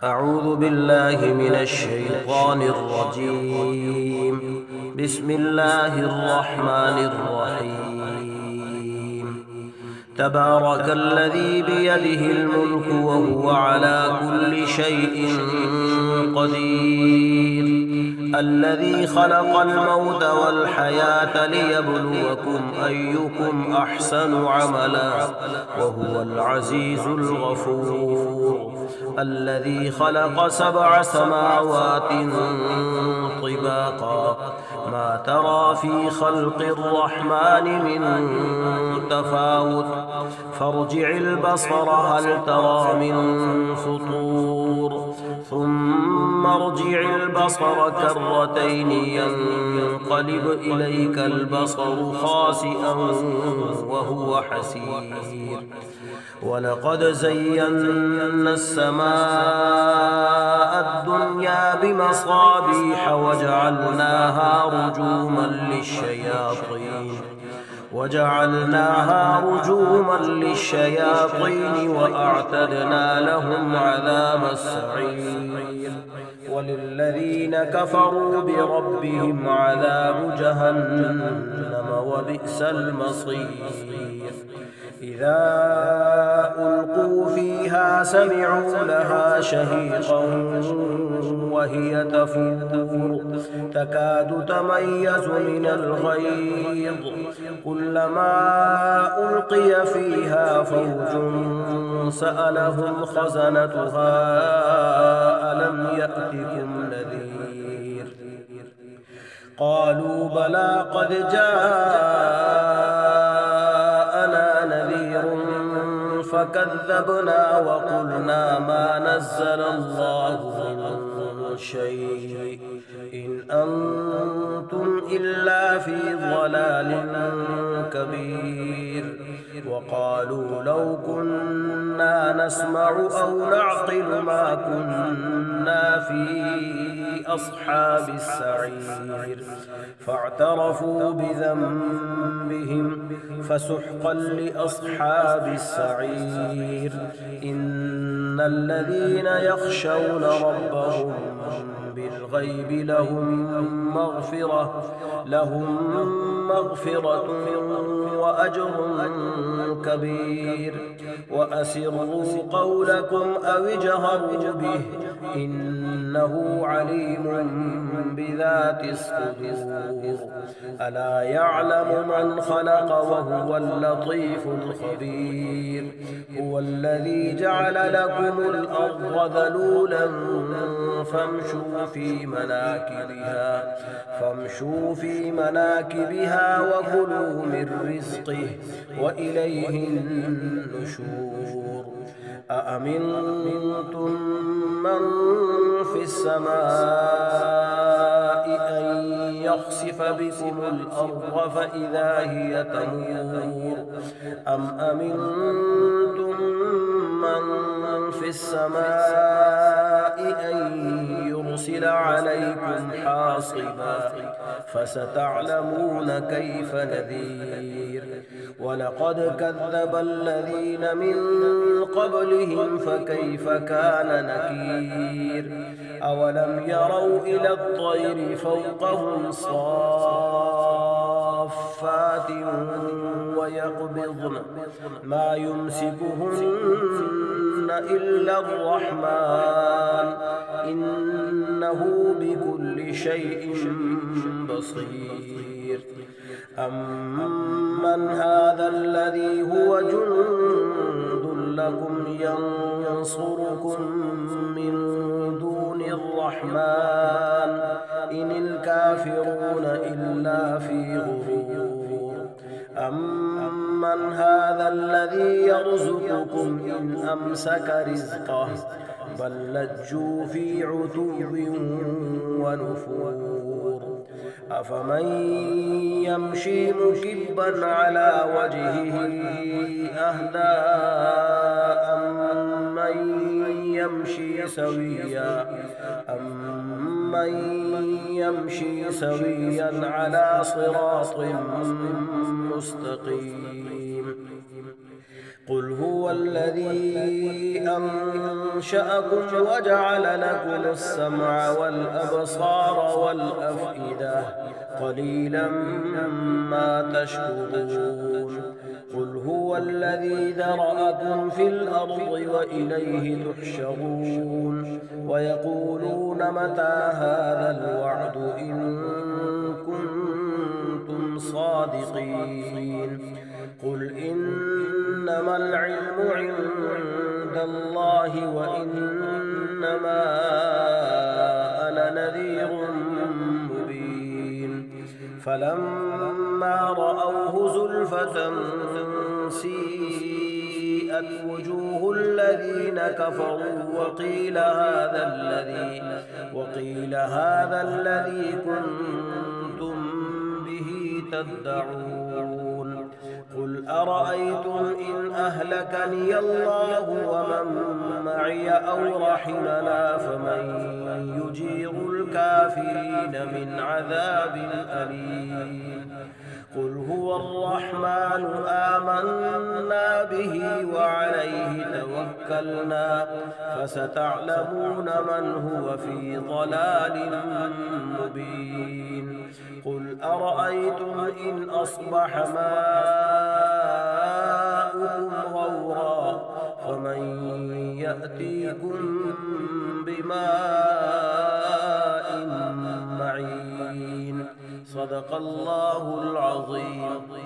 أعوذ بالله من الشيطان الرجيم. بسم الله الرحمن الرحيم. تبارك الذي بيده الملك وهو على كل شيء قدير، الذي خلق الموت والحياة ليبلوكم أيكم أحسن عملا وهو العزيز الغفور، الذي خلق 7 سماوات طباقا ما ترى في خلق الرحمن من تفاوت فارجع البصر هل ترى من فطور ثم ارجع البصر كرتين ينقلب إليك البصر خاسئا وهو حسير. ولقد زينا السماء الدنيا بمصابيح وجعلناها رجوما للشياطين وأعتدنا لهم عذاب السعير. وللذين كفروا بربهم عذاب جهنم وبئس المصير. إذا ألقوا فيها سمعوا لها شهيقا وهي تفور تكاد تميز من الغيظ، كلما ألقي فيها فوج سألهم خزنتها ألم يأتكم نذير؟ قالوا بلى قد جاءنا نذير فكذبنا وقلنا ما نزل الله من شيء إن أنتم إلا في ضلال كبير. وقالوا لو كنا نسمع أو نعقل ما كنا في أصحاب السعير. فاعترفوا بذنبهم فسحقا لأصحاب السعير. إن الذين يخشون ربهم بالغيب لهم مغفرة وأجر كبير. وأسروا قولكم أو اجهروا به إنه عليم بذات الصدور. ألا يعلم من خلق وهو اللطيف الخبير. هو الذي جعل لكم الأرض ذلولا فامشوا في مناكبها وكلوا من رزقه وإليه النشور. أأمنتم من في السماء أن يخسف بكم الأرض فإذا هي تمور أم أمنتم من في السماء أن يرسل عليكم حاصبا فستعلمون كيف نذير. ولقد كذب الذين من قبلهم فكيف كان نكير. أولم يروا إلى الطير فوقهم صافات ويقبضن ما يمسكهن إلا الرحمن إنه بكل شيء بصير. أمن هذا الذي هو جند لكم ينصركم من دون الرحمن إن الكافرون إلا في غرور. أمن هذا الذي يرزقكم إن أمسك رزقه بل لجوا في عتو ونفور. أفمن يمشي مكبا على وجهه أهدى أمن يمشي سويا على صراط مستقيم. قل هو الذي أنشأكم وجعل لكم السمع والأبصار والأفئدة قليلا ما تشكرون قل هو الذي ذرأكم في الأرض وإليه تحشرون ويقولون متى هذا الوعد إن كنتم صادقين قل إنما العلم عند الله وإنما أنا نذير مبين فلما رأوه زلفة سيئت وجوه الذين كفروا وقيل هذا الذي كنتم به تدعون قل أرأيتم إن أهلكني الله ومن معي أو رحمنا فمن يجير الكافرين من عذاب أليم قل هو الرحمن آمنا به وعليه توكلنا فستعلمون من هو في ضلال مبين قل أرأيتم إن أصبح ماؤكم غورا فمن يأتيكم بماء معين صدق الله العظيم.